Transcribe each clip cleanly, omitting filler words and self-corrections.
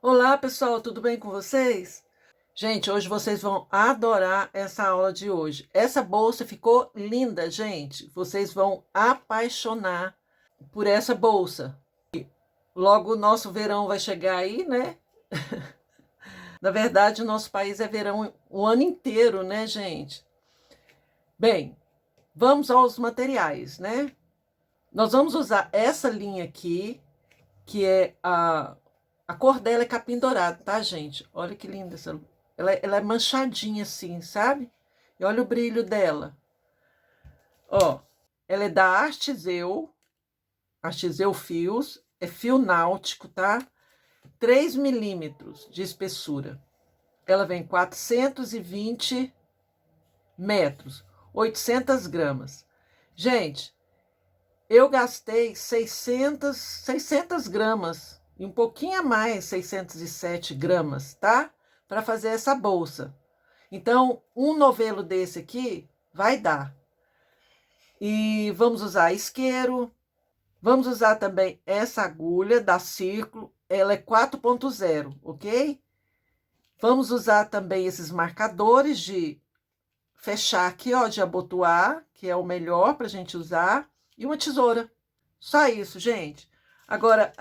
Olá, pessoal, tudo bem com vocês? Gente, hoje vocês vão adorar essa aula de hoje. Essa bolsa ficou linda, gente. Vocês vão apaixonar por essa bolsa. Logo o nosso verão vai chegar aí, né? Na verdade, o nosso país é verão o ano inteiro, né, gente? Bem, vamos aos materiais, né? Nós vamos usar essa linha aqui, que é a cor dela é capim dourado, tá, gente? Olha que linda essa. Ela é manchadinha assim, sabe? E olha o brilho dela. Ó, ela é da Arteseu Fios, é fio náutico, tá? 3 milímetros de espessura. Ela vem 420 metros, 800 gramas. Gente, eu gastei 600 gramas, e um pouquinho a mais, 607 gramas, tá? Para fazer essa bolsa. Então, um novelo desse aqui vai dar. E vamos usar isqueiro, vamos usar também essa agulha da Círculo, ela é 4.0, ok? Vamos usar também esses marcadores de fechar aqui, ó, de abotoar, que é o melhor para a gente usar, e uma tesoura. Só isso, gente. Agora,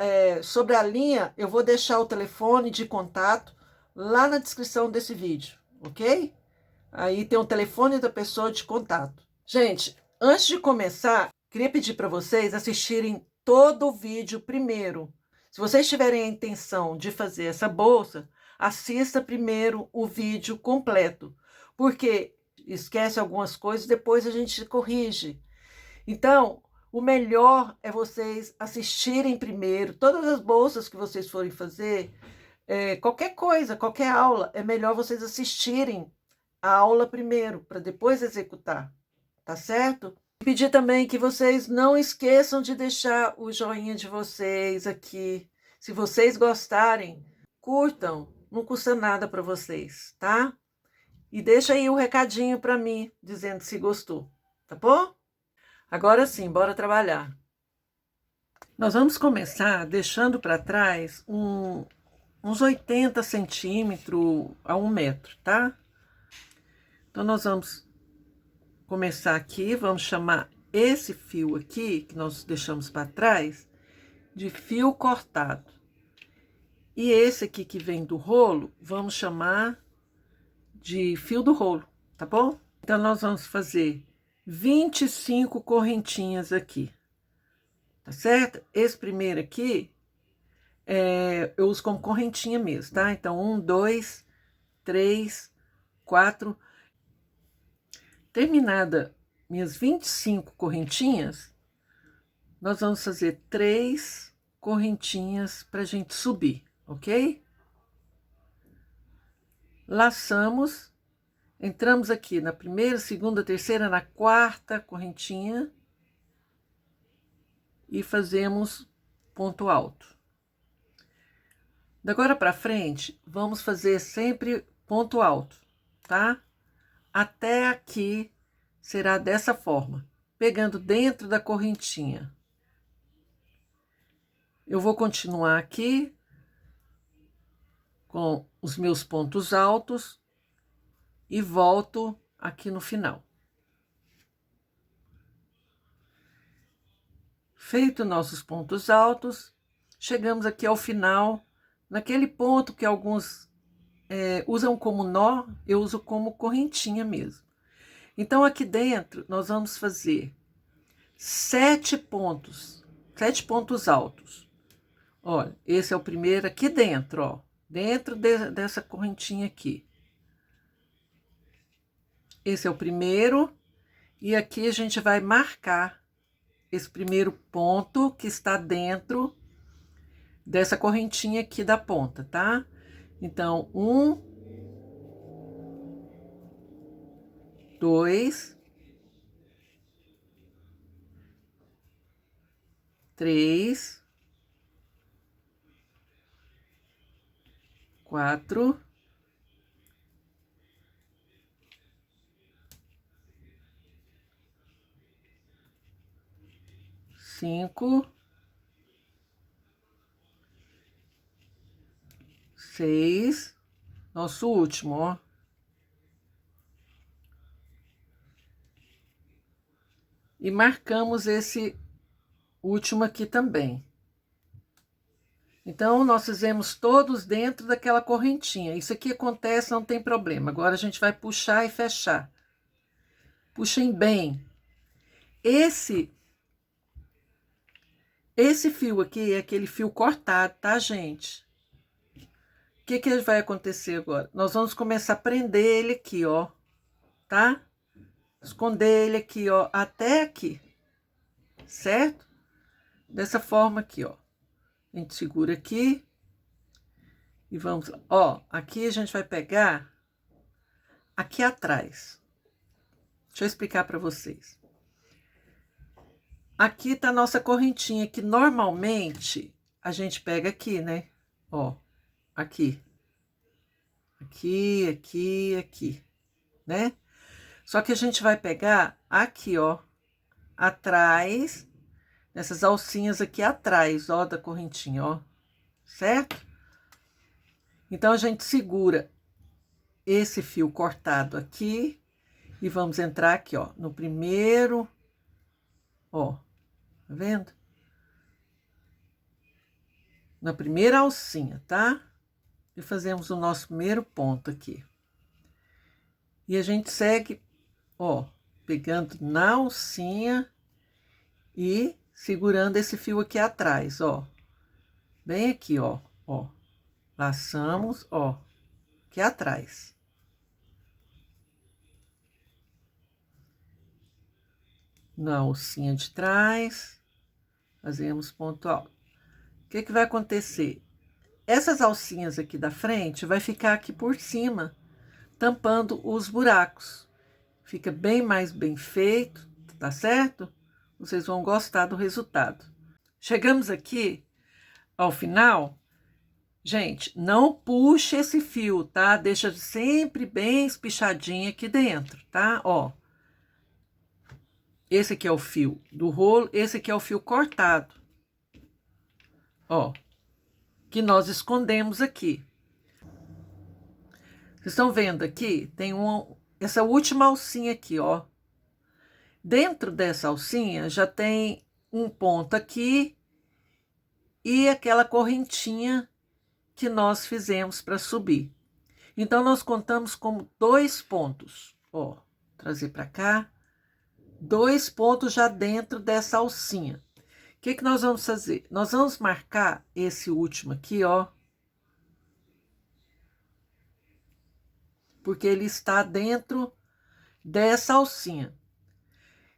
sobre a linha, eu vou deixar o telefone de contato lá na descrição desse vídeo, ok? Aí tem o telefone da pessoa de contato. Gente, antes de começar, queria pedir para vocês assistirem todo o vídeo primeiro. Se vocês tiverem a intenção de fazer essa bolsa, assista primeiro o vídeo completo, porque esquece algumas coisas, depois a gente corrige. Então, o melhor é vocês assistirem primeiro todas as bolsas que vocês forem fazer, qualquer coisa, qualquer aula, é melhor vocês assistirem a aula primeiro, para depois executar, tá certo? Pedir também que vocês não esqueçam de deixar o joinha de vocês aqui. Se vocês gostarem, curtam, não custa nada para vocês, tá? E deixa aí o recadinho para mim, dizendo se gostou, tá bom? Agora sim, bora trabalhar. Nós vamos começar deixando para trás uns 80 centímetros a 1 metro, tá? Então, nós vamos começar aqui, vamos chamar esse fio aqui, que nós deixamos para trás, de fio cortado. E esse aqui que vem do rolo, vamos chamar de fio do rolo, tá bom? Então, nós vamos fazer 25 correntinhas aqui, tá certo? Esse primeiro aqui, eu uso como correntinha mesmo, tá? Então, 1, 2, 3, 4. Terminada minhas 25 correntinhas, nós vamos fazer 3 correntinhas para a gente subir, ok? Laçamos, entramos aqui na primeira, segunda, terceira, na quarta correntinha e fazemos ponto alto. Da agora para frente, vamos fazer sempre ponto alto, tá? Até aqui será dessa forma, pegando dentro da correntinha. Eu vou continuar aqui com os meus pontos altos e volto aqui no final. Feito nossos pontos altos, chegamos aqui ao final, naquele ponto que alguns usam como nó, eu uso como correntinha mesmo. Então, aqui dentro, nós vamos fazer 7 pontos altos. Olha, esse é o primeiro aqui dentro, ó, dentro dessa correntinha aqui. Esse é o primeiro, e aqui a gente vai marcar esse primeiro ponto que está dentro dessa correntinha aqui da ponta, tá? Então, 1, 2, 3, 4, 5, 6, nosso último, ó. E marcamos esse último aqui também. Então, nós fizemos todos dentro daquela correntinha. Isso aqui acontece, não tem problema. Agora, a gente vai puxar e fechar. Puxem bem. Esse fio aqui é aquele fio cortado, tá, gente? O que vai acontecer agora? Nós vamos começar a prender ele aqui, ó. Tá? Esconder ele aqui, ó, até aqui. Certo? Dessa forma aqui, ó. A gente segura aqui. E vamos lá. Ó, aqui a gente vai pegar aqui atrás. Deixa eu explicar para vocês. Aqui tá a nossa correntinha, que normalmente a gente pega aqui, né? Ó, aqui. Aqui, aqui, aqui, né? Só que a gente vai pegar aqui, ó, atrás, nessas alcinhas aqui atrás, ó, da correntinha, ó, certo? Então, a gente segura esse fio cortado aqui e vamos entrar aqui, ó, no primeiro, ó, tá vendo? Na primeira alcinha, tá? E fazemos o nosso primeiro ponto aqui. E a gente segue, ó, pegando na alcinha e segurando esse fio aqui atrás, ó. Bem aqui, ó, ó. Laçamos, ó, aqui atrás. Na alcinha de trás, fazemos ponto alto. O que vai acontecer? Essas alcinhas aqui da frente vai ficar aqui por cima, tampando os buracos. Fica bem mais bem feito, tá certo? Vocês vão gostar do resultado. Chegamos aqui ao final. Gente, não puxe esse fio, tá? Deixa sempre bem espichadinho aqui dentro, tá? Ó. Esse aqui é o fio do rolo, esse aqui é o fio cortado. Ó. Que nós escondemos aqui. Vocês estão vendo aqui? Tem essa última alcinha aqui, ó. Dentro dessa alcinha já tem um ponto aqui e aquela correntinha que nós fizemos para subir. Então, nós contamos como 2 pontos. Ó, trazer para cá. 2 pontos já dentro dessa alcinha. O que nós vamos fazer? Nós vamos marcar esse último aqui, ó. Porque ele está dentro dessa alcinha.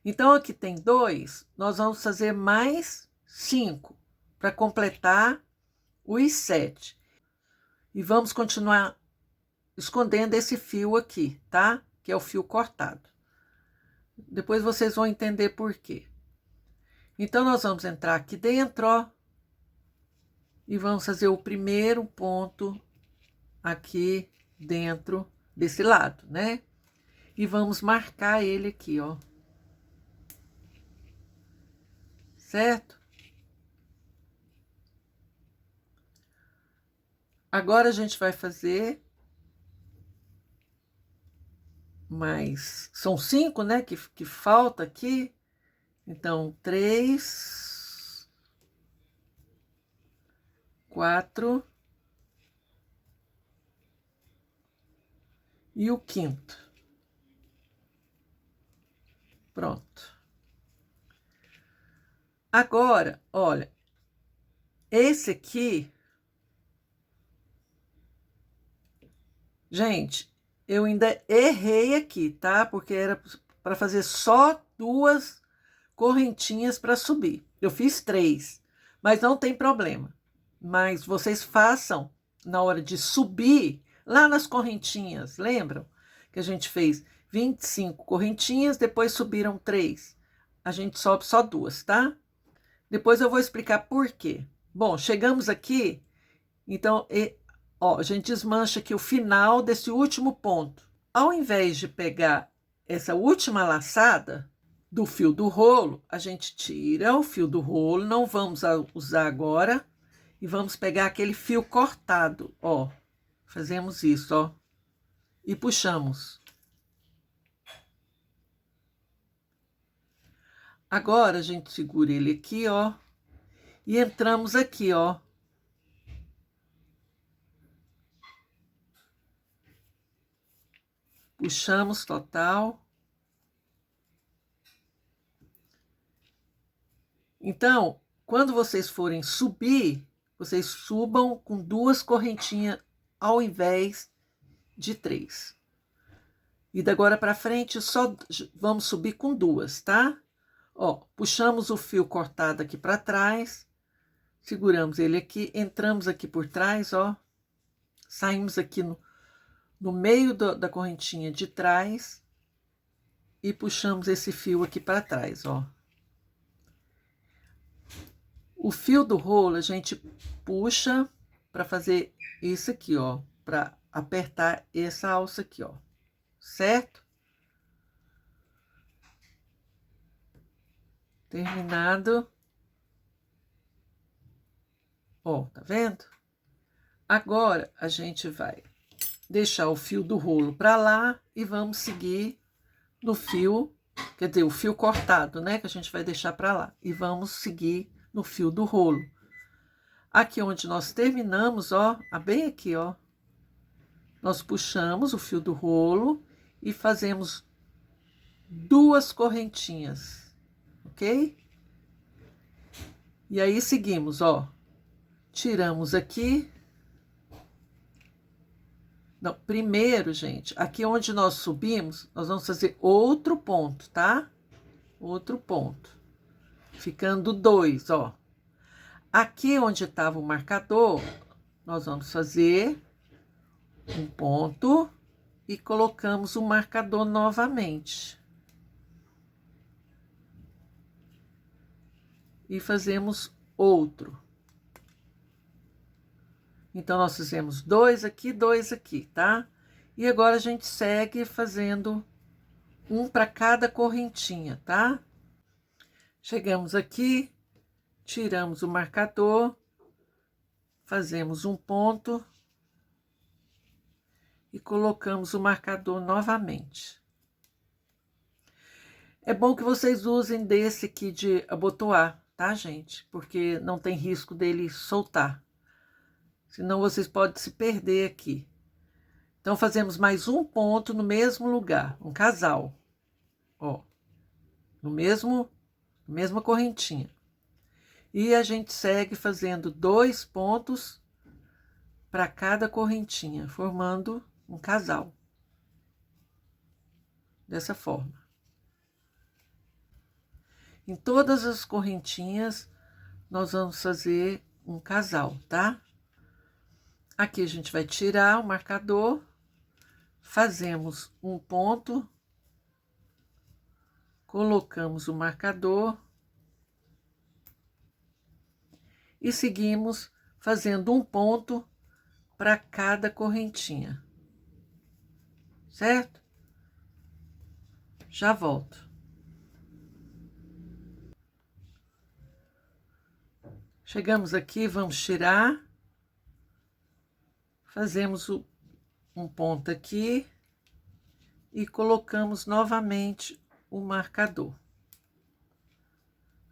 Então, aqui tem 2, nós vamos fazer mais 5 para completar os 7. E vamos continuar escondendo esse fio aqui, tá? Que é o fio cortado. Depois vocês vão entender por quê. Então, nós vamos entrar aqui dentro, ó. E vamos fazer o primeiro ponto aqui dentro desse lado, né? E vamos marcar ele aqui, ó. Certo? Agora, a gente vai fazer mais... São 5, né? Que falta aqui. Então, 3, 4... E o 5º. Pronto. Agora, olha, esse aqui, gente, eu ainda errei aqui, tá? Porque era para fazer só 2 correntinhas para subir. Eu fiz 3, mas não tem problema. Mas vocês façam na hora de subir, lá nas correntinhas, lembram? Que a gente fez 25 correntinhas, depois subiram 3. A gente sobe só 2, tá? Depois eu vou explicar por quê. Bom, chegamos aqui, então, ó, a gente desmancha aqui o final desse último ponto. Ao invés de pegar essa última laçada do fio do rolo, a gente tira o fio do rolo, não vamos usar agora, e vamos pegar aquele fio cortado, ó. Fazemos isso, ó. E puxamos. Agora, a gente segura ele aqui, ó. E entramos aqui, ó. Puxamos total. Então, quando vocês forem subir, vocês subam com 2 correntinhas ao invés de 3. E da agora para frente, só vamos subir com 2, tá? Ó, puxamos o fio cortado aqui para trás, seguramos ele aqui, entramos aqui por trás, ó. Saímos aqui no meio da correntinha de trás e puxamos esse fio aqui para trás, ó. O fio do rolo a gente puxa para fazer isso aqui, ó, para apertar essa alça aqui, ó, certo? Terminado. Ó, tá vendo? Agora a gente vai deixar o fio do rolo para lá e vamos seguir no fio, quer dizer, o fio cortado, né, que a gente vai deixar para lá. E vamos seguir no fio do rolo. Aqui onde nós terminamos, ó, bem aqui, ó, nós puxamos o fio do rolo e fazemos 2 correntinhas, ok? E aí seguimos, ó, tiramos aqui. Não, primeiro, gente, aqui onde nós subimos, nós vamos fazer outro ponto, tá? Outro ponto, ficando 2, ó. Aqui onde estava o marcador, nós vamos fazer um ponto e colocamos o marcador novamente. E fazemos outro. Então, nós fizemos 2 aqui, tá? E agora a gente segue fazendo um para cada correntinha, tá? Chegamos aqui, tiramos o marcador, fazemos um ponto e colocamos o marcador novamente. É bom que vocês usem desse aqui de abotoar, tá, gente? Porque não tem risco dele soltar. Senão vocês podem se perder aqui. Então, fazemos mais um ponto no mesmo lugar, um casal. Ó, mesma correntinha. E a gente segue fazendo 2 pontos para cada correntinha, formando um casal. Dessa forma. Em todas as correntinhas, nós vamos fazer um casal, tá? Aqui a gente vai tirar o marcador, fazemos um ponto, colocamos o marcador e seguimos fazendo um ponto para cada correntinha, certo? Já volto. Chegamos aqui, vamos tirar, fazemos um ponto aqui e colocamos novamente o marcador.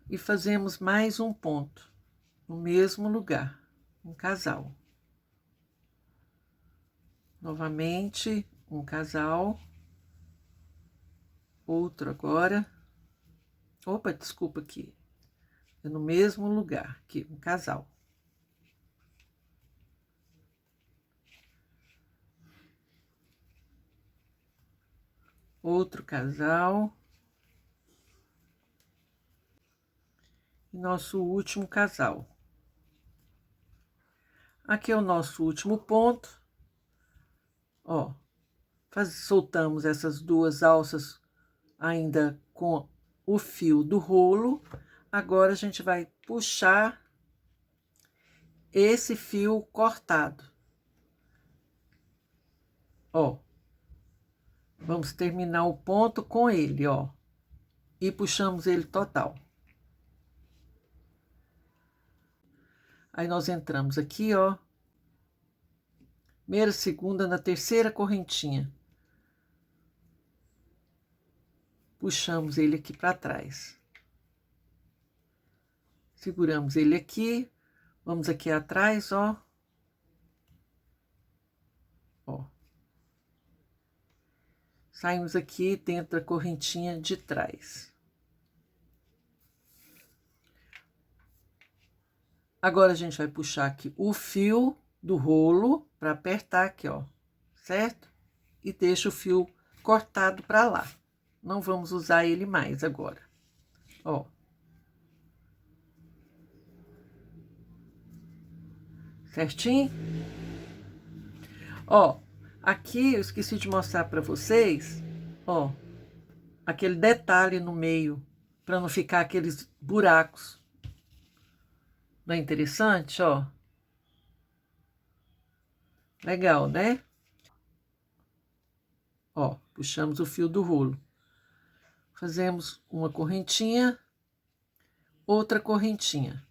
E fazemos mais um ponto no mesmo lugar, um casal. Novamente, um casal. Outro agora. Opa, desculpa aqui. É no mesmo lugar, aqui, um casal. Outro casal. E nosso último casal. Aqui é o nosso último ponto. Ó, soltamos essas 2 alças ainda com o fio do rolo. Agora, a gente vai puxar esse fio cortado. Ó, vamos terminar o ponto com ele, ó. E puxamos ele total. Aí, nós entramos aqui, ó. Primeira, segunda, na terceira correntinha. Puxamos ele aqui para trás. Seguramos ele aqui, vamos aqui atrás, ó. Ó. Saímos aqui dentro da correntinha de trás. Agora, a gente vai puxar aqui o fio do rolo para apertar aqui, ó, certo? E deixa o fio cortado para lá. Não vamos usar ele mais agora, ó. Certinho? Ó, aqui eu esqueci de mostrar para vocês, ó, aquele detalhe no meio, para não ficar aqueles buracos. Não é interessante, ó? Legal, né? Ó, puxamos o fio do rolo. Fazemos uma correntinha, outra correntinha.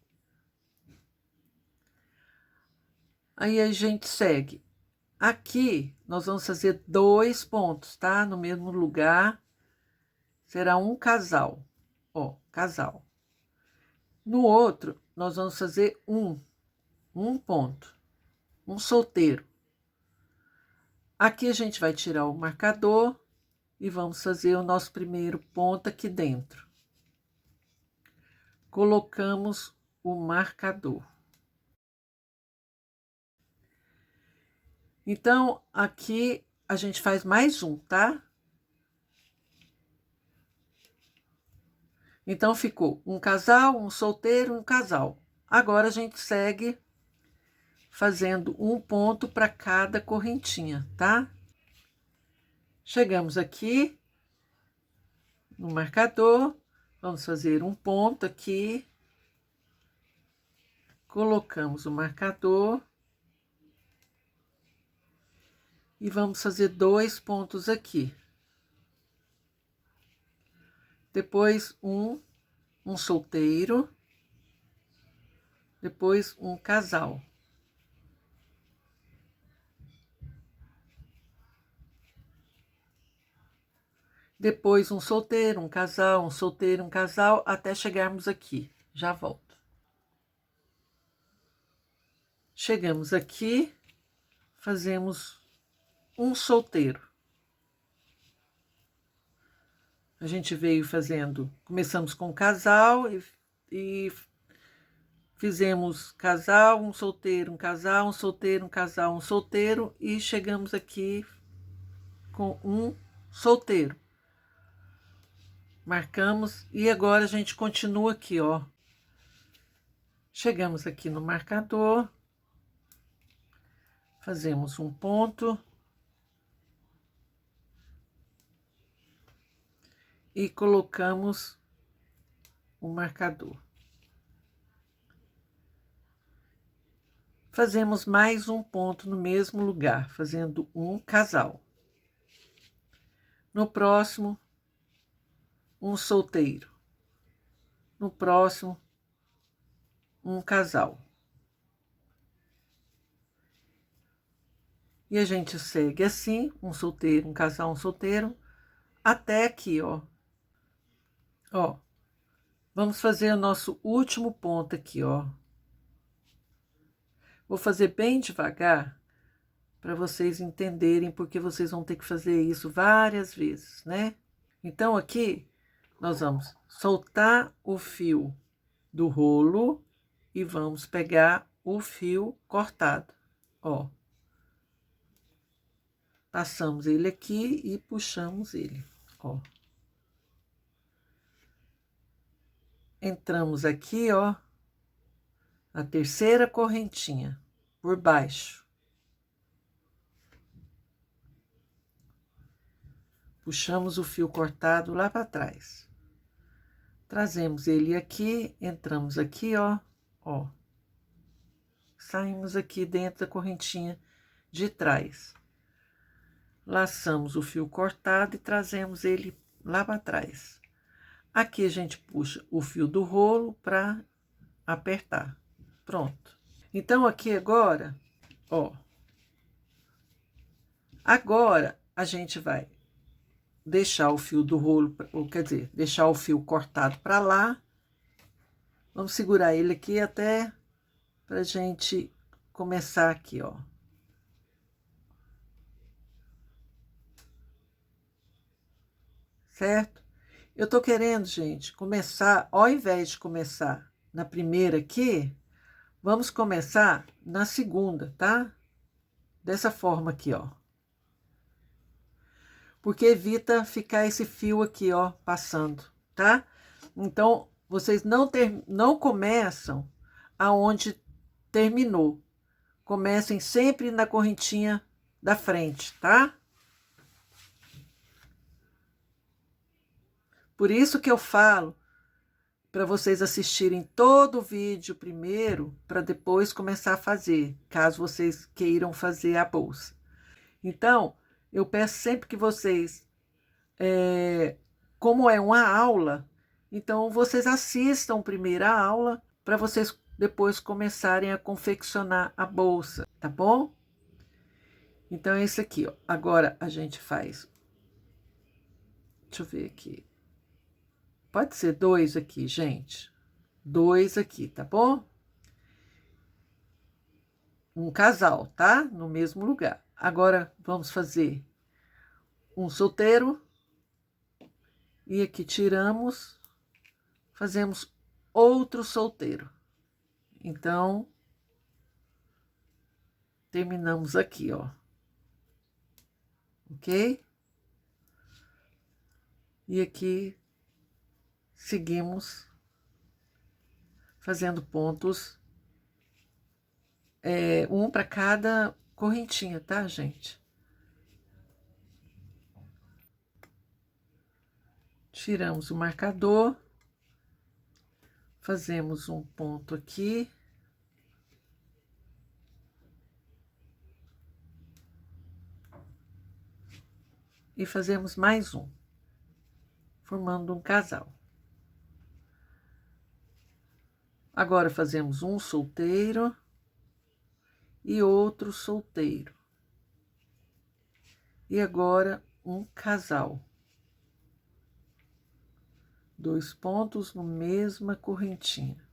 Aí a gente segue. Aqui, nós vamos fazer 2 pontos, tá? No mesmo lugar, será um casal, ó, casal. No outro, nós vamos fazer um ponto, um solteiro. Aqui a gente vai tirar o marcador e vamos fazer o nosso primeiro ponto aqui dentro. Colocamos o marcador. Então, aqui a gente faz mais um, tá? Então, ficou um casal, um solteiro, um casal. Agora, a gente segue fazendo um ponto para cada correntinha, tá? Chegamos aqui no marcador, vamos fazer um ponto aqui. Colocamos o marcador. E vamos fazer 2 pontos aqui. Depois um solteiro. Depois um casal. Depois um solteiro, um casal, um solteiro, um casal, até chegarmos aqui. Já volto. Chegamos aqui, fazemos um solteiro. A gente veio fazendo, começamos com casal e fizemos casal, um solteiro, um casal, um solteiro, um casal, um solteiro e chegamos aqui com um solteiro. Marcamos e agora a gente continua aqui, ó. Chegamos aqui no marcador, fazemos um ponto e colocamos o marcador. Fazemos mais um ponto no mesmo lugar, fazendo um casal. No próximo, um solteiro. No próximo, um casal. E a gente segue assim, um solteiro, um casal, um solteiro, até aqui, ó. Ó, vamos fazer o nosso último ponto aqui, ó. Vou fazer bem devagar, para vocês entenderem, porque vocês vão ter que fazer isso várias vezes, né? Então, aqui, nós vamos soltar o fio do rolo e vamos pegar o fio cortado, ó. Passamos ele aqui e puxamos ele, ó. Entramos aqui, ó, na terceira correntinha, por baixo. Puxamos o fio cortado lá para trás. Trazemos ele aqui, entramos aqui, ó, ó. Saímos aqui dentro da correntinha de trás. Laçamos o fio cortado e trazemos ele lá para trás. Aqui a gente puxa o fio do rolo para apertar. Pronto. Então, aqui agora, ó, Agora, a gente vai deixar o fio do rolo, ou quer dizer, deixar o fio cortado para lá. Vamos segurar ele aqui até pra gente começar aqui, ó. Certo? Eu tô querendo, gente, começar, ao invés de começar na primeira aqui, vamos começar na segunda, tá? Dessa forma aqui, ó. Porque evita ficar esse fio aqui, ó, passando, tá? Então, vocês não começam aonde terminou. Comecem sempre na correntinha da frente, tá? Por isso que eu falo para vocês assistirem todo o vídeo primeiro, para depois começar a fazer, caso vocês queiram fazer a bolsa. Então, eu peço sempre que vocês, como é uma aula, então vocês assistam primeiro a aula, para vocês depois começarem a confeccionar a bolsa, tá bom? Então, é isso aqui, ó. Agora, a gente faz... Deixa eu ver aqui. Pode ser 2 aqui, gente. 2 aqui, tá bom? Um casal, tá? No mesmo lugar. Agora, vamos fazer um solteiro. E aqui tiramos, fazemos outro solteiro. Então, terminamos aqui, ó. Ok? E aqui, seguimos fazendo pontos, um para cada correntinha, tá, gente? Tiramos o marcador, fazemos um ponto aqui. E fazemos mais um, formando um casal. Agora, fazemos um solteiro e outro solteiro. E agora, um casal. 2 pontos no mesma correntinha.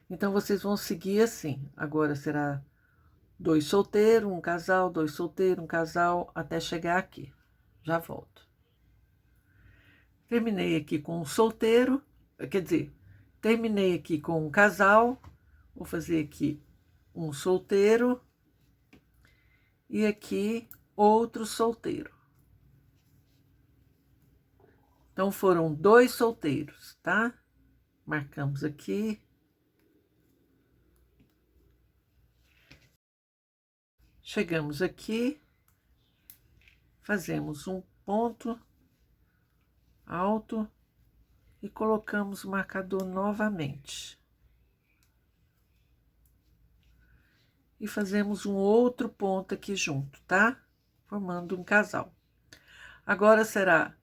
Então, vocês vão seguir assim. Agora, será 2 solteiros, um casal, 2 solteiros, um casal, até chegar aqui. Já volto. Terminei aqui com um solteiro, quer dizer, terminei aqui com um casal. Vou fazer aqui um solteiro e aqui outro solteiro. Então, foram 2 solteiros, tá? Marcamos aqui. Chegamos aqui, fazemos um ponto alto e colocamos o marcador novamente. E fazemos um outro ponto aqui junto, tá? Formando um casal. Agora será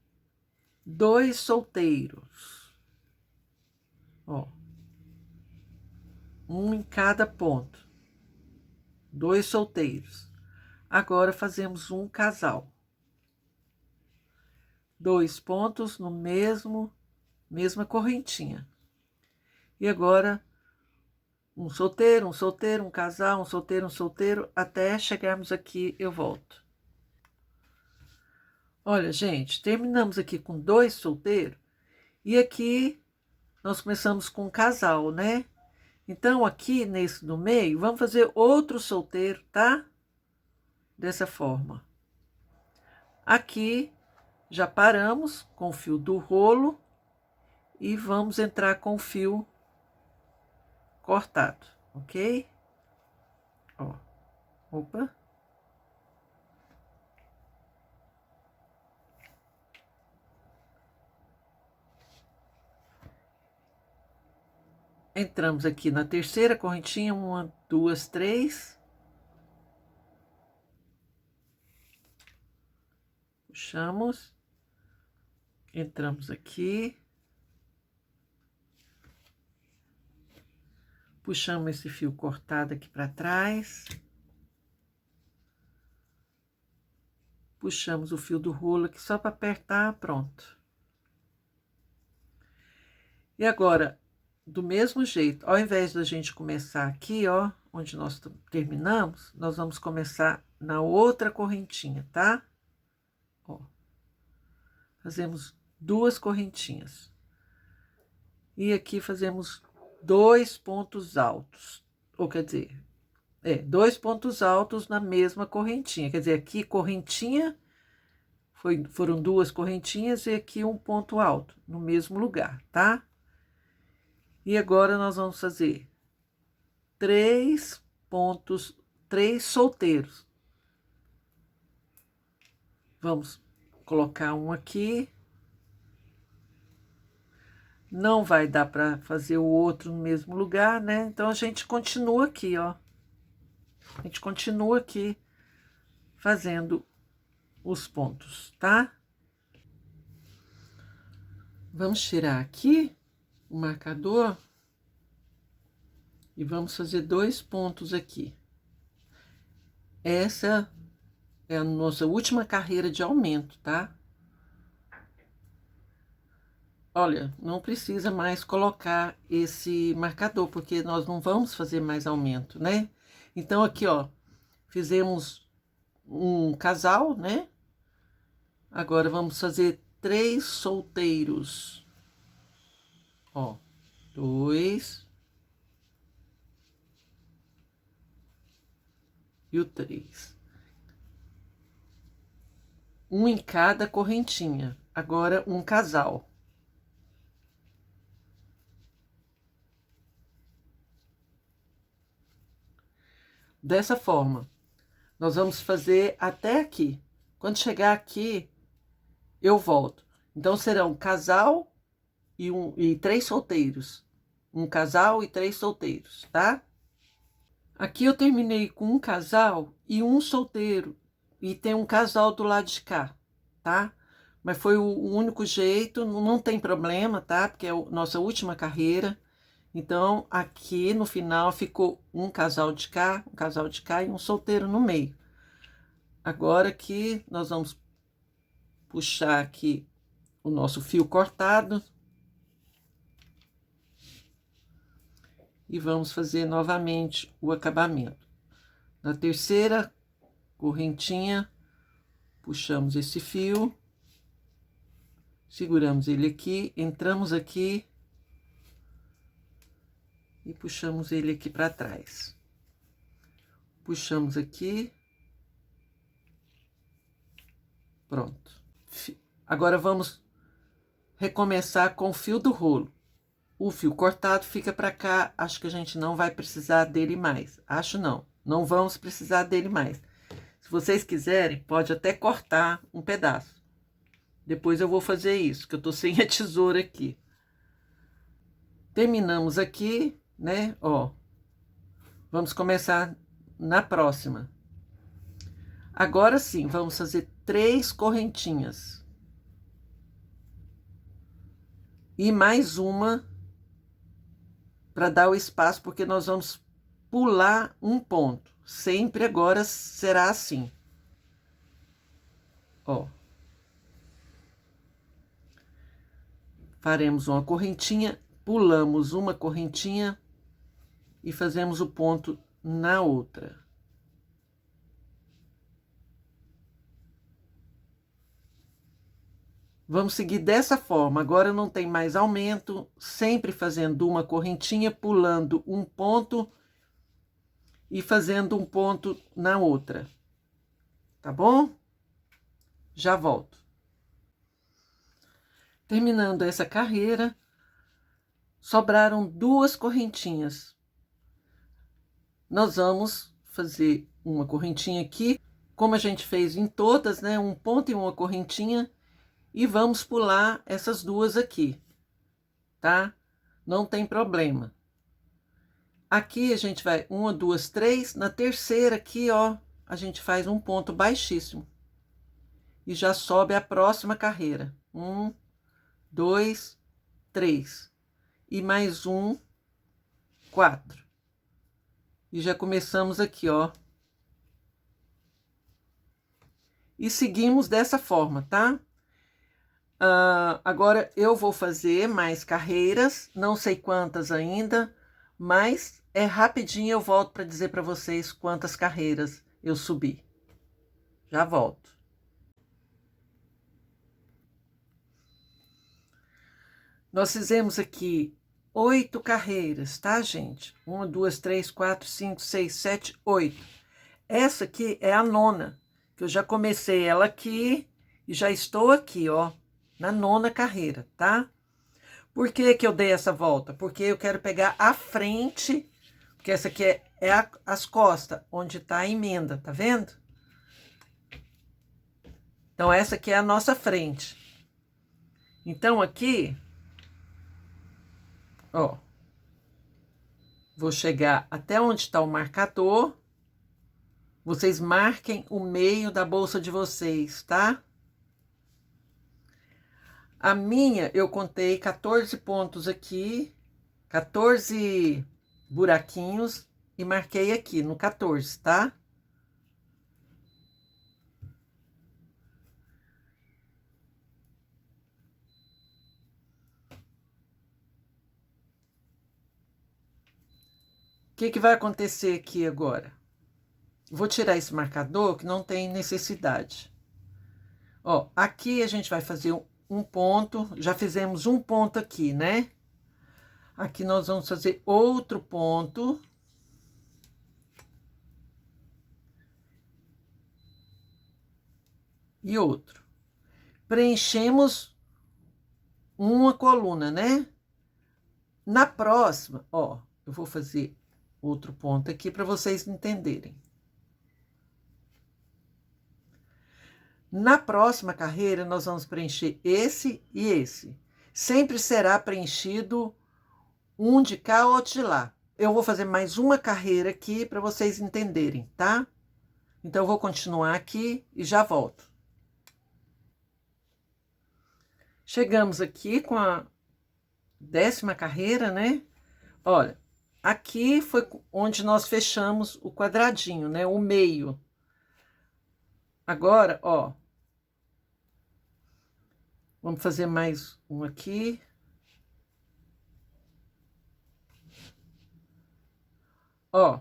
2 solteiros. Ó. Um em cada ponto. 2 solteiros. Agora fazemos um casal. 2 pontos no mesma correntinha. E agora um solteiro, um casal, um solteiro, até chegarmos aqui, eu volto. Olha, gente, terminamos aqui com 2 solteiros e aqui nós começamos com um casal, né? Então, aqui nesse no meio, vamos fazer outro solteiro, tá? Dessa forma. Aqui, já paramos com o fio do rolo e vamos entrar com o fio cortado, ok? Ó, opa. Entramos aqui na terceira correntinha, 1, 2, 3. Puxamos. Entramos aqui. Puxamos esse fio cortado aqui para trás. puxamos o fio do rolo aqui só para apertar, pronto. E agora, do mesmo jeito, ao invés da gente começar aqui, ó, onde nós terminamos, nós vamos começar na outra correntinha, tá? Ó, fazemos 2 correntinhas. E aqui fazemos 2 pontos altos, ou quer dizer, 2 pontos altos na mesma correntinha. Quer dizer, aqui correntinha, foram 2 correntinhas e aqui um ponto alto, no mesmo lugar, tá? E agora nós vamos fazer 3 pontos, 3 solteiros. Vamos colocar um aqui. Não vai dar para fazer o outro no mesmo lugar, né? Então, a gente continua aqui, ó. A gente continua aqui fazendo os pontos, tá? Vamos tirar aqui o marcador e vamos fazer 2 pontos aqui. Essa é a nossa última carreira de aumento, tá? Olha, não precisa mais colocar esse marcador, porque nós não vamos fazer mais aumento, né? Então, aqui, ó, fizemos um casal, né? Agora, vamos fazer 3 solteiros. Ó, 2 e o 3. Um em cada correntinha. Agora, um casal. Dessa forma, nós vamos fazer até aqui. Quando chegar aqui, eu volto. Então, serão casal e 3 solteiros. Um casal e 3 solteiros, tá? Aqui eu terminei com um casal e um solteiro. E tem um casal do lado de cá, tá? Mas foi o único jeito, não tem problema, tá? Porque é a nossa última carreira. Então, aqui no final ficou um casal de cá e um solteiro no meio. Agora que nós vamos puxar aqui o nosso fio cortado. E vamos fazer novamente o acabamento. Na terceira correntinha, puxamos esse fio, seguramos ele aqui, entramos aqui e puxamos ele aqui para trás. Puxamos aqui. Pronto. Agora vamos recomeçar com o fio do rolo. O fio cortado fica para cá, acho que a gente não vai precisar dele mais. Acho não, não vamos precisar dele mais. Se vocês quiserem, pode até cortar um pedaço. Depois eu vou fazer isso, que eu tô sem a tesoura aqui. Terminamos aqui, né? Ó, vamos começar na próxima. Agora sim, vamos fazer 3 correntinhas. E mais uma para dar o espaço, porque nós vamos pular um ponto. Sempre agora será assim. Ó. Faremos uma correntinha, pulamos uma correntinha e fazemos o ponto na outra. Vamos seguir dessa forma. Agora não tem mais aumento, sempre fazendo uma correntinha, pulando um ponto e fazendo um ponto na outra. Tá bom? Já volto. Terminando essa carreira, sobraram 2 correntinhas. Nós vamos fazer uma correntinha aqui, como a gente fez em todas, né? Um ponto e uma correntinha. E vamos pular essas 2 aqui, tá? Não tem problema. Aqui a gente vai 1, 2, 3. Na terceira aqui, ó, a gente faz um ponto baixíssimo. E já sobe a próxima carreira. 1, 2, 3. E mais 1, 4. E já começamos aqui, ó. e seguimos dessa forma, tá? Agora eu vou fazer mais carreiras, não sei quantas ainda, mas é rapidinho eu volto para dizer para vocês quantas carreiras eu subi. Já volto. Nós fizemos aqui 8 carreiras, tá, gente? 1, 2, 3, 4, 5, 6, 7, 8. Essa aqui é a nona, que eu já comecei ela aqui e já estou aqui, ó, na nona carreira, tá? Por que que eu dei essa volta? Porque eu quero pegar a frente, porque essa aqui é as costas, onde tá a emenda, tá vendo? Então, essa aqui é a nossa frente. Então, aqui, ó, vou chegar até onde está o marcador. Vocês marquem o meio da bolsa de vocês, tá? A minha, eu contei 14 pontos aqui, 14 buraquinhos e marquei aqui no 14, tá? O que que vai acontecer aqui agora? Vou tirar esse marcador que não tem necessidade. Ó, aqui a gente vai fazer um ponto, já fizemos um ponto aqui, né? Aqui nós vamos fazer outro ponto. E outro. Preenchemos uma coluna, né? Na próxima, ó, eu vou fazer outro ponto aqui para vocês entenderem. Na próxima carreira, nós vamos preencher esse e esse. Sempre será preenchido um de cá, outro de lá. Eu vou fazer mais uma carreira aqui para vocês entenderem, tá? Então, eu vou continuar aqui e já volto. Chegamos aqui com a 10ª carreira, né? Olha, aqui foi onde nós fechamos o quadradinho, né? O meio. Agora, ó, vamos fazer mais um aqui. Ó,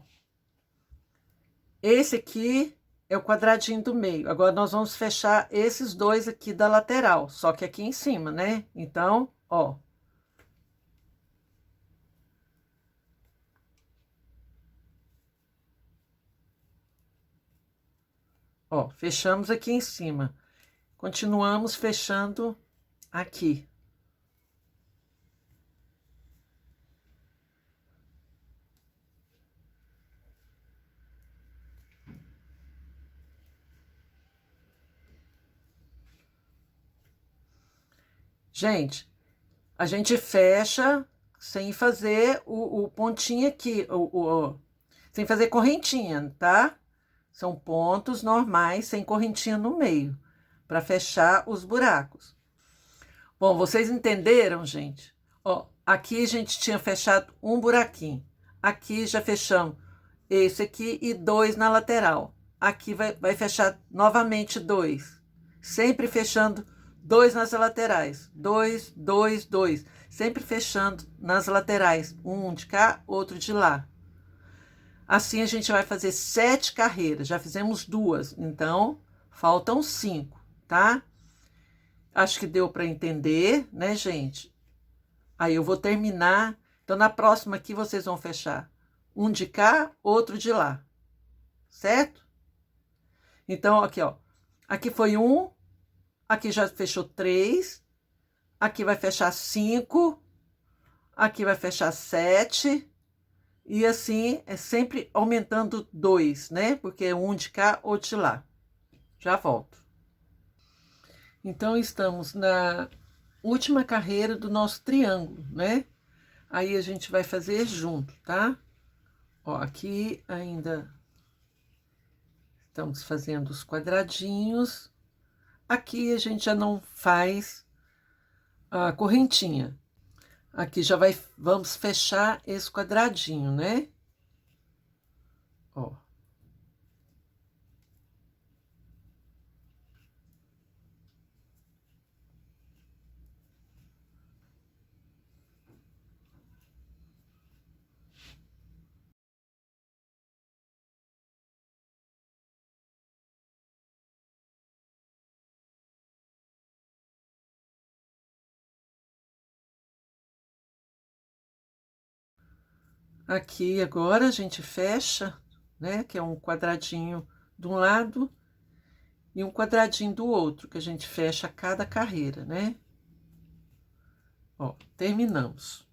esse aqui é o quadradinho do meio. Agora, nós vamos fechar esses dois aqui da lateral, só que aqui em cima, né? Então, ó. Ó, fechamos aqui em cima. Continuamos fechando aqui. Gente, a gente fecha sem fazer o pontinho aqui, sem fazer correntinha, tá? São pontos normais, sem correntinha no meio, para fechar os buracos. Bom, vocês entenderam, gente? Ó, aqui a gente tinha fechado um buraquinho. Aqui já fechamos esse aqui e 2 na lateral. Aqui vai fechar novamente 2. Sempre fechando 2 nas laterais. 2, 2, 2. Sempre fechando nas laterais. Um de cá, outro de lá. Assim a gente vai fazer 7 carreiras. Já fizemos 2, então faltam 5, tá? Acho que deu para entender, né, gente? Aí eu vou terminar. Então, na próxima aqui, vocês vão fechar um de cá, outro de lá. Certo? Então, aqui, ó. Aqui foi 1. Aqui já fechou 3. Aqui vai fechar 5. Aqui vai fechar 7. E assim, é sempre aumentando 2, né? Porque é um de cá, outro de lá. Já volto. Então, estamos na última carreira do nosso triângulo, né? Aí a gente vai fazer junto, tá? Ó, aqui ainda estamos fazendo os quadradinhos. Aqui a gente já não faz a correntinha. Aqui já vamos fechar esse quadradinho, né? Ó. Aqui agora a gente fecha, né? Que é um quadradinho de um lado e um quadradinho do outro, que a gente fecha cada carreira, né? Ó, terminamos.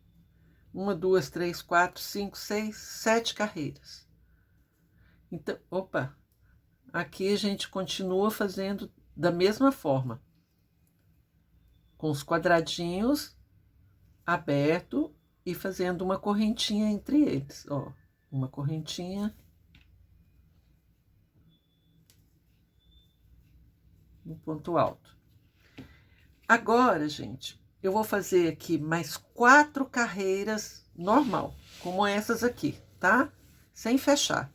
1, 2, 3, 4, 5, 6, 7 carreiras. Então, opa, aqui a gente continua fazendo da mesma forma, com os quadradinhos aberto e fazendo uma correntinha entre eles, ó, uma correntinha no ponto alto. Agora, gente, eu vou fazer aqui mais 4 carreiras normal, como essas aqui, tá? Sem fechar.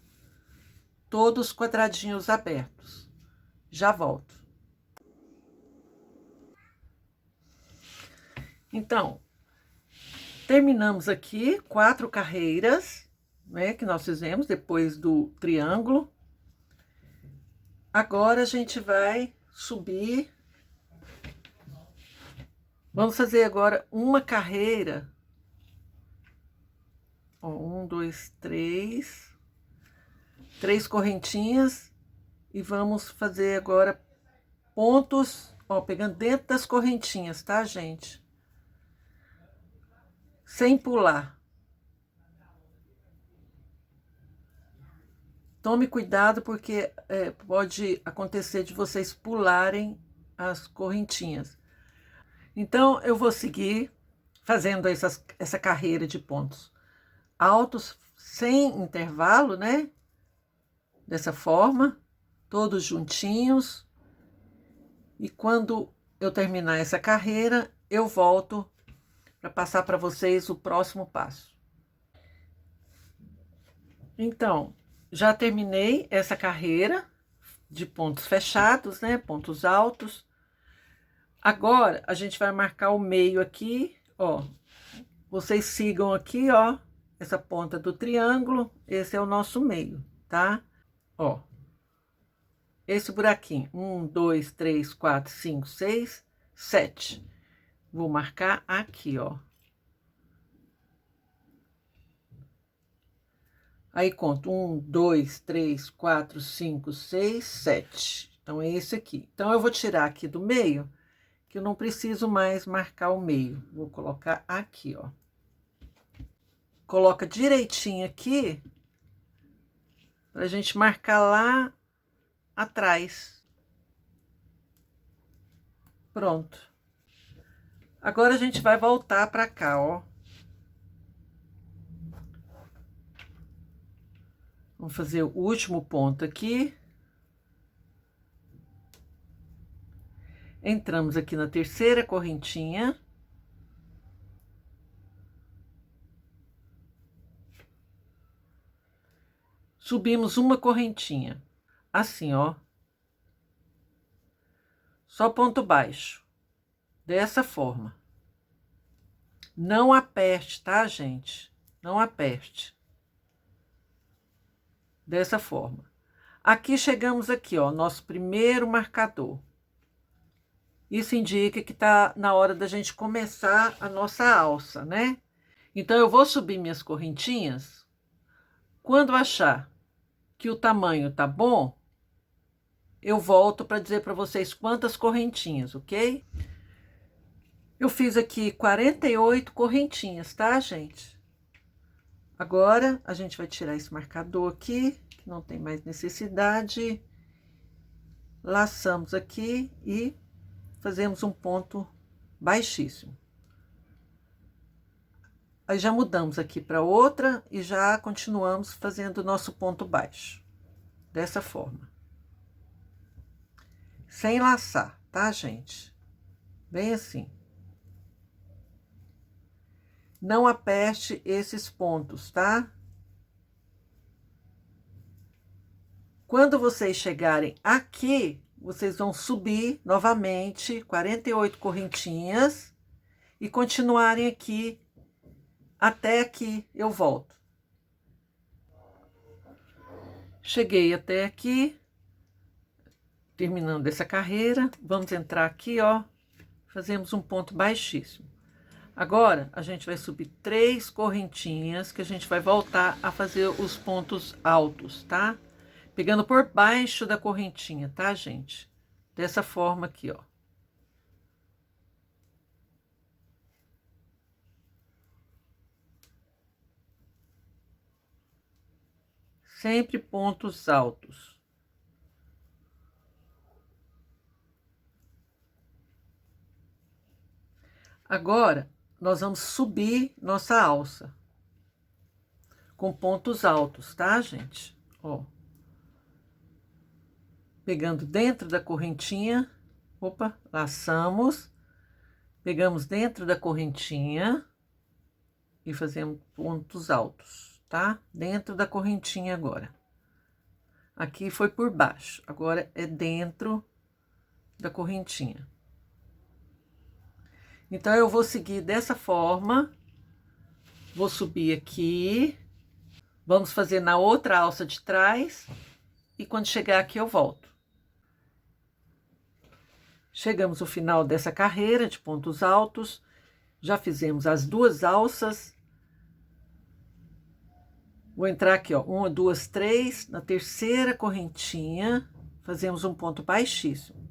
Todos quadradinhos abertos. Já volto. Então, terminamos aqui 4 carreiras, né, que nós fizemos depois do triângulo. Agora a gente vai subir. Vamos fazer agora uma carreira. Ó, 1, 2, 3. 3 correntinhas. E vamos fazer agora pontos, ó, pegando dentro das correntinhas, tá, gente? Sem pular. Tome cuidado, porque pode acontecer de vocês pularem as correntinhas. Então, eu vou seguir fazendo essa carreira de pontos altos, sem intervalo, né? Dessa forma, todos juntinhos. E quando eu terminar essa carreira, eu volto para passar para vocês o próximo passo. Então, já terminei essa carreira de pontos fechados, né? Pontos altos. Agora, a gente vai marcar o meio aqui, ó. Vocês sigam aqui, ó, essa ponta do triângulo. Esse é o nosso meio, tá? Ó. Esse buraquinho. 1, 2, 3, 4, 5, 6, 7. Vou marcar aqui, ó. Aí, conto 1, 2, 3, 4, 5, 6, 7. Então, é esse aqui. Então, eu vou tirar aqui do meio, que eu não preciso mais marcar o meio. Vou colocar aqui, ó. Coloca direitinho aqui, pra gente marcar lá atrás. Pronto. Agora, a gente vai voltar pra cá, ó. Vamos fazer o último ponto aqui. Entramos aqui na terceira correntinha. Subimos uma correntinha, assim, ó. Só ponto baixo, dessa forma. Não aperte, tá, gente? Não aperte. Dessa forma. Aqui, chegamos aqui, ó, nosso primeiro marcador. Isso indica que tá na hora da gente começar a nossa alça, né? Então, eu vou subir minhas correntinhas. Quando achar que o tamanho tá bom, eu volto para dizer para vocês quantas correntinhas, ok? Eu fiz aqui 48 correntinhas, tá, gente? Agora, a gente vai tirar esse marcador aqui, que não tem mais necessidade. Laçamos aqui e fazemos um ponto baixíssimo. Aí, já mudamos aqui para outra e já continuamos fazendo o nosso ponto baixo. Dessa forma. Sem laçar, tá, gente? Bem assim. Não aperte esses pontos, tá? Quando vocês chegarem aqui, vocês vão subir novamente 48 correntinhas e continuarem aqui até que eu volto. Cheguei até aqui, terminando essa carreira, vamos entrar aqui, ó, fazemos um ponto baixíssimo. Agora, a gente vai subir 3 correntinhas, que a gente vai voltar a fazer os pontos altos, tá? Pegando por baixo da correntinha, tá, gente? Dessa forma aqui, ó. Sempre pontos altos. Agora, nós vamos subir nossa alça com pontos altos, tá, gente? Ó. Pegando dentro da correntinha, opa, laçamos, pegamos dentro da correntinha e fazemos pontos altos, tá? Dentro da correntinha agora. Aqui foi por baixo, agora é dentro da correntinha. Então, eu vou seguir dessa forma, vou subir aqui, vamos fazer na outra alça de trás, e quando chegar aqui eu volto. Chegamos ao final dessa carreira de pontos altos, já fizemos as 2 alças. Vou entrar aqui, ó, 1, 2, 3, na terceira correntinha, fazemos um ponto baixíssimo.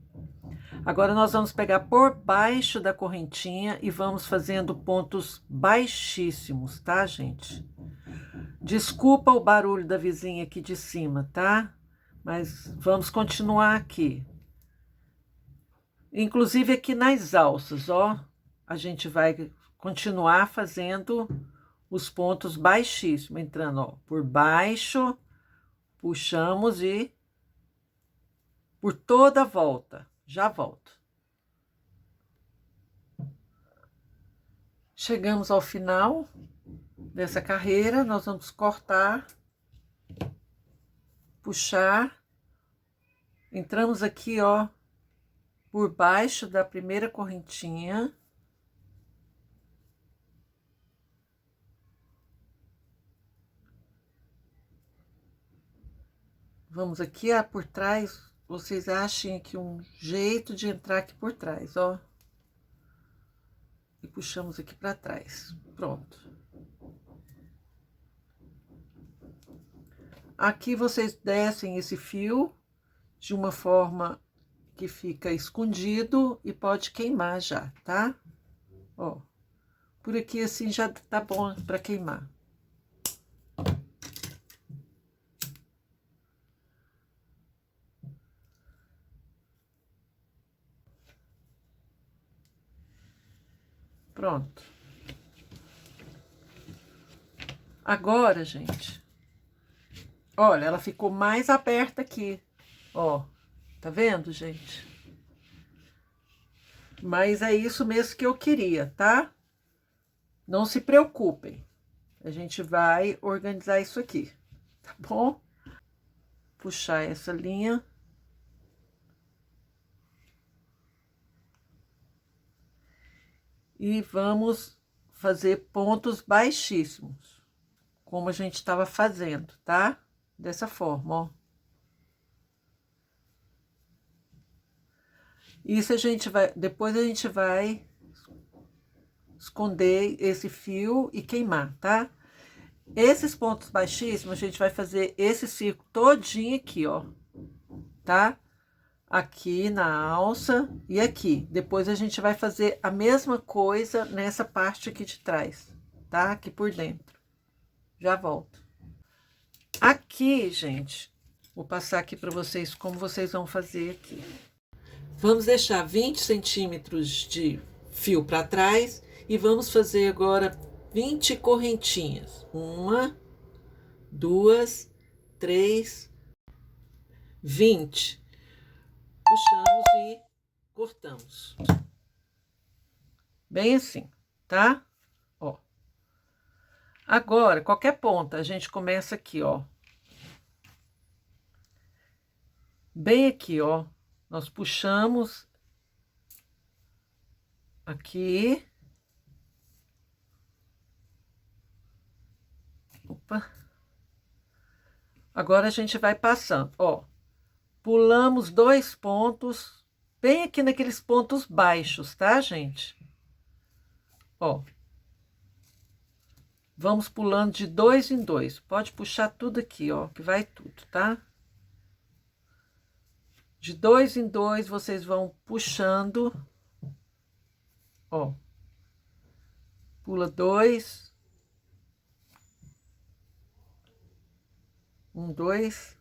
Agora, nós vamos pegar por baixo da correntinha e vamos fazendo pontos baixíssimos, tá, gente? Desculpa o barulho da vizinha aqui de cima, tá? Mas vamos continuar aqui. Inclusive, aqui nas alças, ó, a gente vai continuar fazendo os pontos baixíssimos, entrando, ó, por baixo, puxamos e por toda a volta. Já volto. Chegamos ao final dessa carreira, nós vamos cortar, puxar, entramos aqui, ó, por baixo da primeira correntinha. Vamos aqui, ó, por trás. Vocês achem aqui um jeito de entrar aqui por trás, ó. E puxamos aqui para trás. Pronto. Aqui vocês descem esse fio de uma forma que fica escondido e pode queimar já, tá? Ó. Por aqui assim já tá bom para queimar. Pronto. Agora, gente, olha, ela ficou mais aberta aqui, ó, tá vendo, gente? Mas é isso mesmo que eu queria, tá? Não se preocupem, a gente vai organizar isso aqui, tá bom? Puxar essa linha. E vamos fazer pontos baixíssimos, como a gente estava fazendo, tá? Dessa forma, ó. Isso a gente vai, depois a gente vai esconder esse fio e queimar, tá? Esses pontos baixíssimos, a gente vai fazer esse círculo todinho aqui, ó, tá? Aqui na alça e aqui. Depois a gente vai fazer a mesma coisa nessa parte aqui de trás, tá? Aqui por dentro. Já volto. Aqui, gente, vou passar aqui para vocês como vocês vão fazer aqui. Vamos deixar 20 centímetros de fio para trás e vamos fazer agora 20 correntinhas. 1, 2, 3, 20. Puxamos e cortamos. Bem assim, tá? Ó. Agora, qualquer ponta, a gente começa aqui, ó. Bem aqui, ó. Nós puxamos aqui. Opa. Agora a gente vai passando, ó. Pulamos 2 pontos, bem aqui naqueles pontos baixos, tá, gente? Ó. Vamos pulando de 2 em 2. Pode puxar tudo aqui, ó, que vai tudo, tá? De 2 em 2, vocês vão puxando, ó. Pula 2. 1, 2.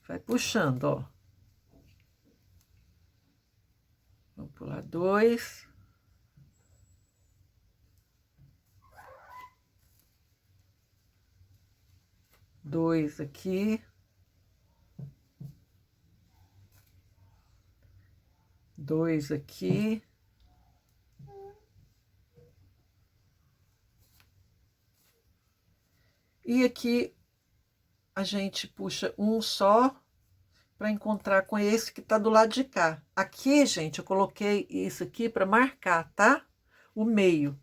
Vai puxando, ó. Vamos pular 2. 2 aqui. 2 aqui. E aqui a gente puxa um só para encontrar com esse que tá do lado de cá. Aqui, gente, eu coloquei isso aqui para marcar, tá? O meio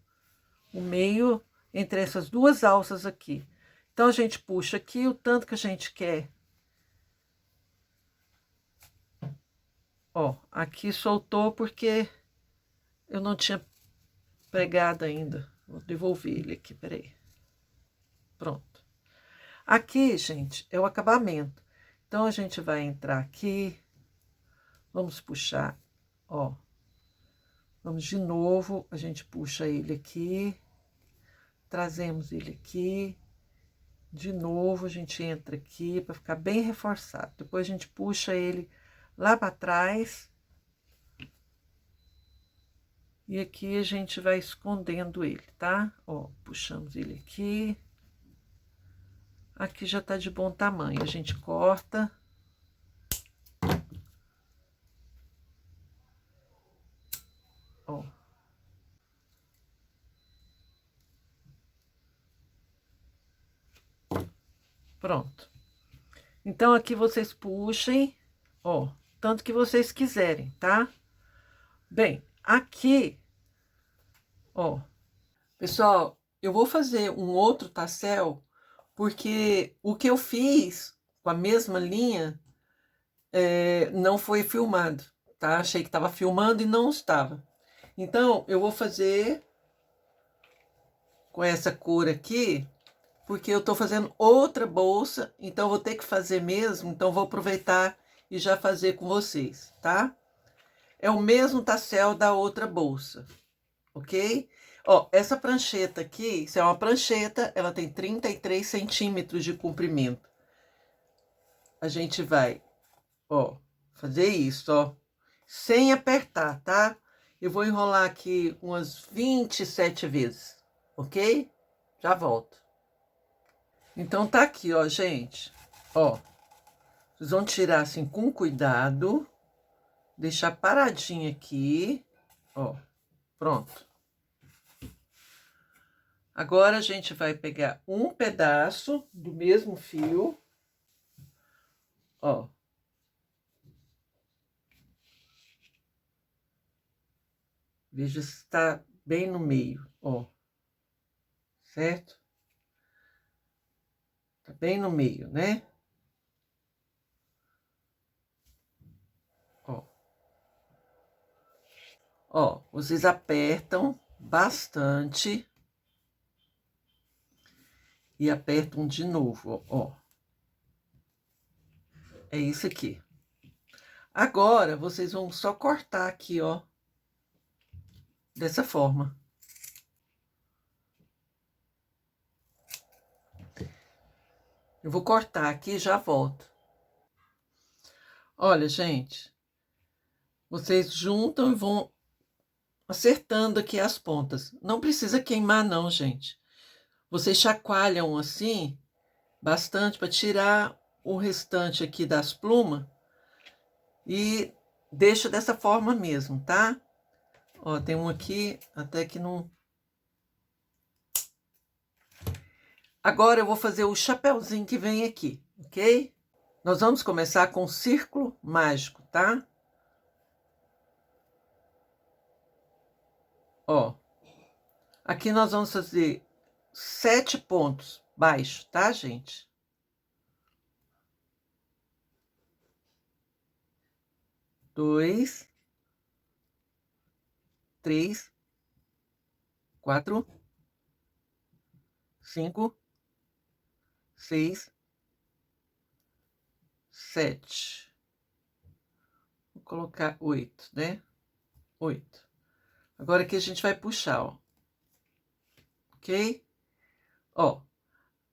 entre essas duas alças aqui. Então, a gente puxa aqui o tanto que a gente quer. Ó, aqui soltou porque eu não tinha pregado ainda. Vou devolver ele aqui, peraí. Pronto. Aqui, gente, é o acabamento. Então, a gente vai entrar aqui. Vamos puxar, ó. Vamos de novo, a gente puxa ele aqui. Trazemos ele aqui. De novo, a gente entra aqui para ficar bem reforçado. Depois a gente puxa ele lá para trás. E aqui a gente vai escondendo ele, tá? Ó, puxamos ele aqui. Aqui já tá de bom tamanho. A gente corta. Ó. Pronto. Então, aqui vocês puxem, ó, tanto que vocês quiserem, tá? Bem, aqui, ó, pessoal, eu vou fazer um outro tassel, porque o que eu fiz com a mesma linha não foi filmado, tá? Achei que estava filmando e não estava. Então, eu vou fazer com essa cor aqui, porque eu tô fazendo outra bolsa, então eu vou ter que fazer mesmo, então vou aproveitar e já fazer com vocês, tá? É o mesmo tassel da outra bolsa, ok? Ó, essa prancheta aqui, isso é uma prancheta, ela tem 33 centímetros de comprimento. A gente vai, ó, fazer isso, ó, sem apertar, tá? Eu vou enrolar aqui umas 27 vezes, ok? Já volto. Então, tá aqui, ó, gente. Ó, vocês vão tirar assim com cuidado, deixar paradinho aqui, ó, pronto. Agora, a gente vai pegar um pedaço do mesmo fio, ó. Veja se está bem no meio, ó. Certo? Tá bem no meio, né? Ó. Ó, vocês apertam bastante e apertam de novo, ó. É isso aqui. Agora, vocês vão só cortar aqui, ó. Dessa forma. Eu vou cortar aqui e já volto. Olha, gente. Vocês juntam e vão acertando aqui as pontas. Não precisa queimar, não, gente. Vocês chacoalham assim, bastante, para tirar o restante aqui das plumas. E deixa dessa forma mesmo, tá? Ó, tem um aqui, até que não... Agora eu vou fazer o chapéuzinho que vem aqui, ok? Nós vamos começar com o círculo mágico, tá? Ó, aqui nós vamos fazer 7 pontos baixos, tá, gente? 2, 3, 4, 5, 6, 7. Vou colocar 8, né? 8. Agora aqui a gente vai puxar, ó. Ok? Ó,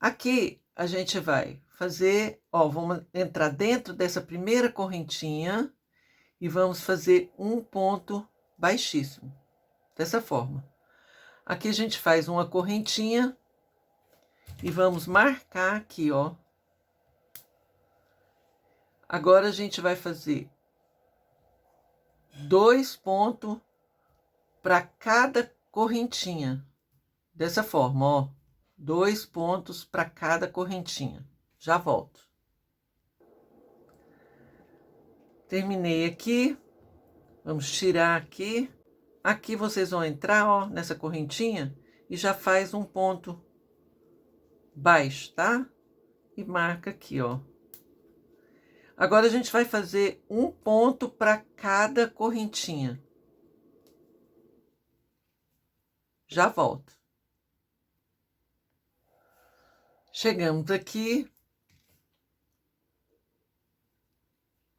aqui a gente vai fazer, ó, vamos entrar dentro dessa primeira correntinha e vamos fazer um ponto baixíssimo, dessa forma. Aqui a gente faz uma correntinha e vamos marcar aqui, ó. Agora a gente vai fazer 2 pontos para cada correntinha, dessa forma, ó. 2 pontos para cada correntinha. Já volto. Terminei aqui. Vamos tirar aqui. Aqui vocês vão entrar, ó, nessa correntinha e já faz um ponto baixo, tá? E marca aqui, ó. Agora a gente vai fazer um ponto para cada correntinha. Já volto. Chegamos aqui.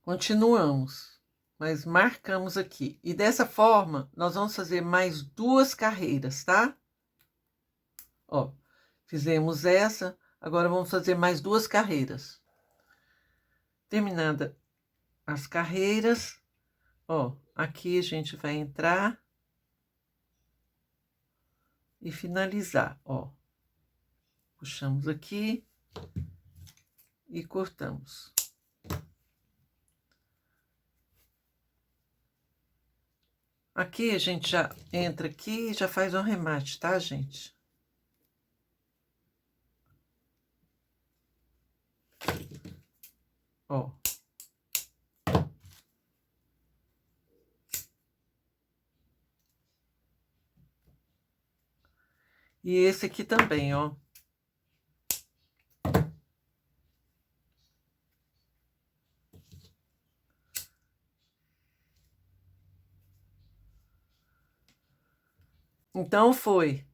Continuamos, mas marcamos aqui. E dessa forma, nós vamos fazer mais 2 carreiras, tá? Ó, fizemos essa, agora vamos fazer mais 2 carreiras. Terminada as carreiras, ó, aqui a gente vai entrar e finalizar, ó. Puxamos aqui e cortamos. Aqui a gente já entra aqui e já faz um arremate, tá, gente? Ó. E esse aqui também, ó. Então, foi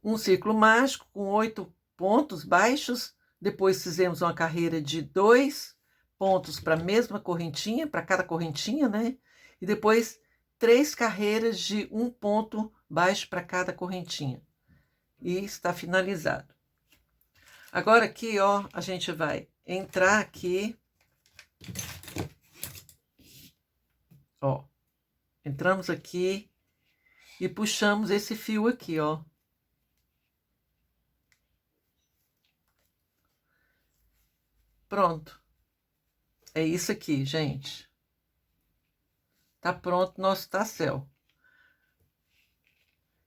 um círculo mágico com 8 pontos baixos. Depois fizemos uma carreira de 2 pontos para a mesma correntinha, para cada correntinha, né? E depois 3 carreiras de 1 ponto baixo para cada correntinha. E está finalizado. Agora aqui, ó, a gente vai entrar aqui. Ó, entramos aqui e puxamos esse fio aqui, ó. Pronto. É isso aqui, gente. Tá pronto nosso tassel.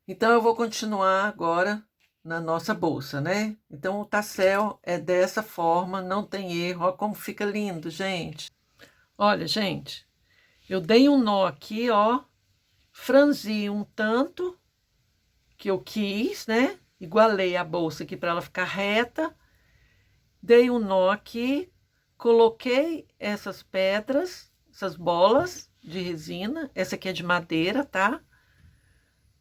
Então, eu vou continuar agora na nossa bolsa, né? Então, o tassel é dessa forma, não tem erro. Olha como fica lindo, gente. Olha, gente, eu dei um nó aqui, ó. Franzi um tanto que eu quis, né? Igualei a bolsa aqui para ela ficar reta. Dei um nó aqui, coloquei essas pedras, essas bolas de resina. Essa aqui é de madeira, tá?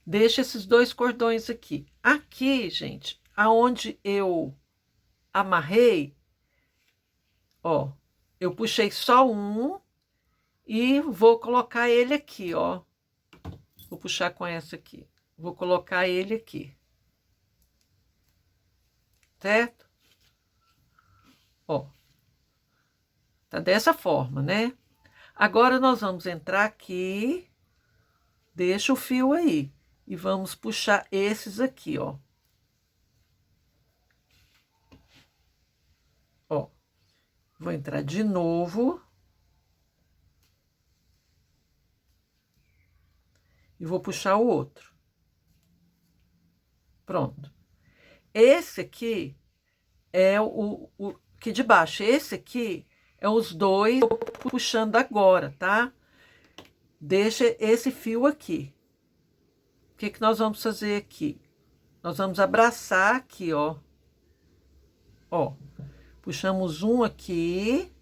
Deixa esses 2 cordões aqui. Aqui, gente, aonde eu amarrei, ó, eu puxei só um e vou colocar ele aqui, ó. Vou puxar com essa aqui. Vou colocar ele aqui. Certo? Ó. Tá dessa forma, né? Agora, nós vamos entrar aqui. Deixa o fio aí. E vamos puxar esses aqui, ó. Ó. Vou entrar de novo. E vou puxar o outro. Pronto. Esse aqui é o aqui de baixo. Esse aqui é os 2 puxando agora, tá? Deixa esse fio aqui. O que que nós vamos fazer aqui? Nós vamos abraçar aqui, ó. Ó. Puxamos um aqui.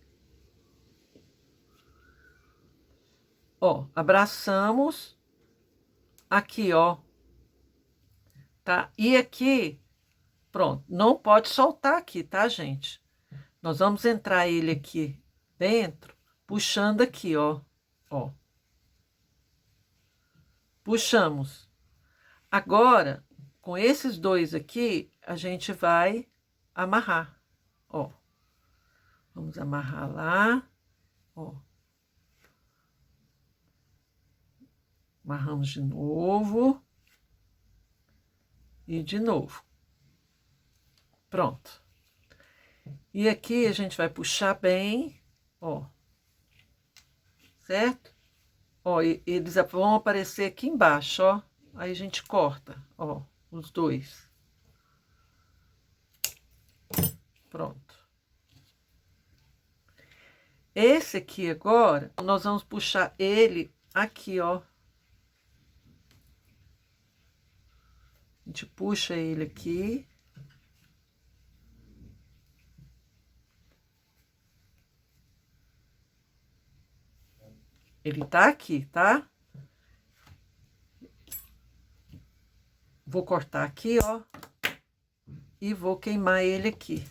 Ó, abraçamos aqui, ó. tá? E aqui, pronto, não pode soltar aqui, tá, gente? Nós vamos entrar ele aqui dentro, puxando aqui, ó, ó. Puxamos. Agora, com esses dois aqui, a gente vai amarrar, ó. Vamos amarrar lá, ó. Amarramos de novo. E de novo. Pronto. E aqui a gente vai puxar bem, ó. Certo? Ó, e eles vão aparecer aqui embaixo, ó. Aí a gente corta, ó, os dois. Pronto. Esse aqui agora, nós vamos puxar ele aqui, ó. A gente puxa ele aqui. Ele tá aqui, tá? Vou cortar aqui, ó. E vou queimar ele aqui.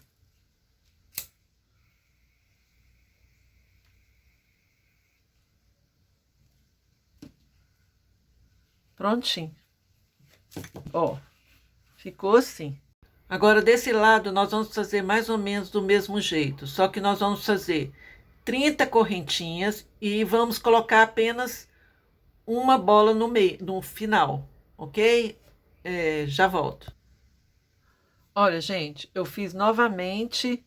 Prontinho. Ó, ficou assim. Agora, desse lado, nós vamos fazer mais ou menos do mesmo jeito. Só que nós vamos fazer 30 correntinhas e vamos colocar apenas uma bola no meio, no final, ok? Já volto. Olha, gente, eu fiz novamente,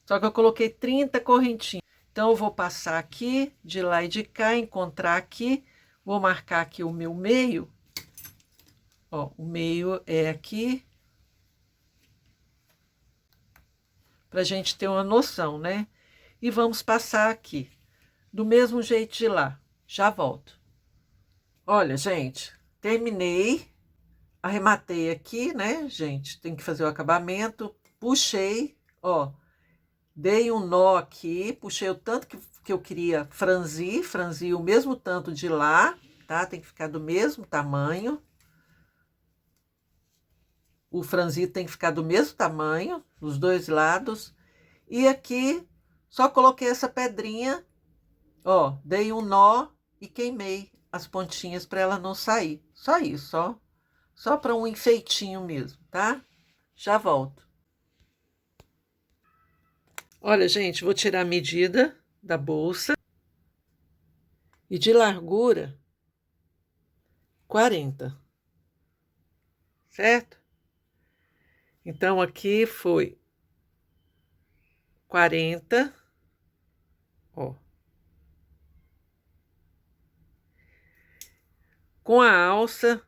só que eu coloquei 30 correntinhas. Então, eu vou passar aqui, de lá e de cá, encontrar aqui, vou marcar aqui o meu meio. Ó, o meio é aqui. Pra gente ter uma noção, né? E vamos passar aqui, do mesmo jeito de lá. Já volto. Olha, gente, terminei. Arrematei aqui, né, gente? Tem que fazer o acabamento. Puxei, ó. Dei um nó aqui, puxei o tanto que eu queria franzir. Franzi o mesmo tanto de lá, tá? Tem que ficar do mesmo tamanho. O franzir tem que ficar do mesmo tamanho, dos dois lados. E aqui, só coloquei essa pedrinha, ó. Dei um nó e queimei as pontinhas para ela não sair. Só isso, ó. Só para um enfeitinho mesmo, tá? Já volto. Olha, gente, vou tirar a medida da bolsa. E de largura, 40. Certo? Então, aqui foi 40. Ó. Com a alça,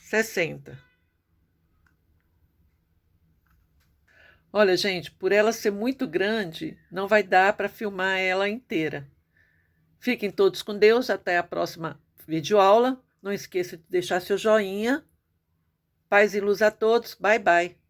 60. Olha, gente, por ela ser muito grande, não vai dar para filmar ela inteira. Fiquem todos com Deus, até a próxima videoaula. Não esqueça de deixar seu joinha. Paz e luz a todos. Bye, bye.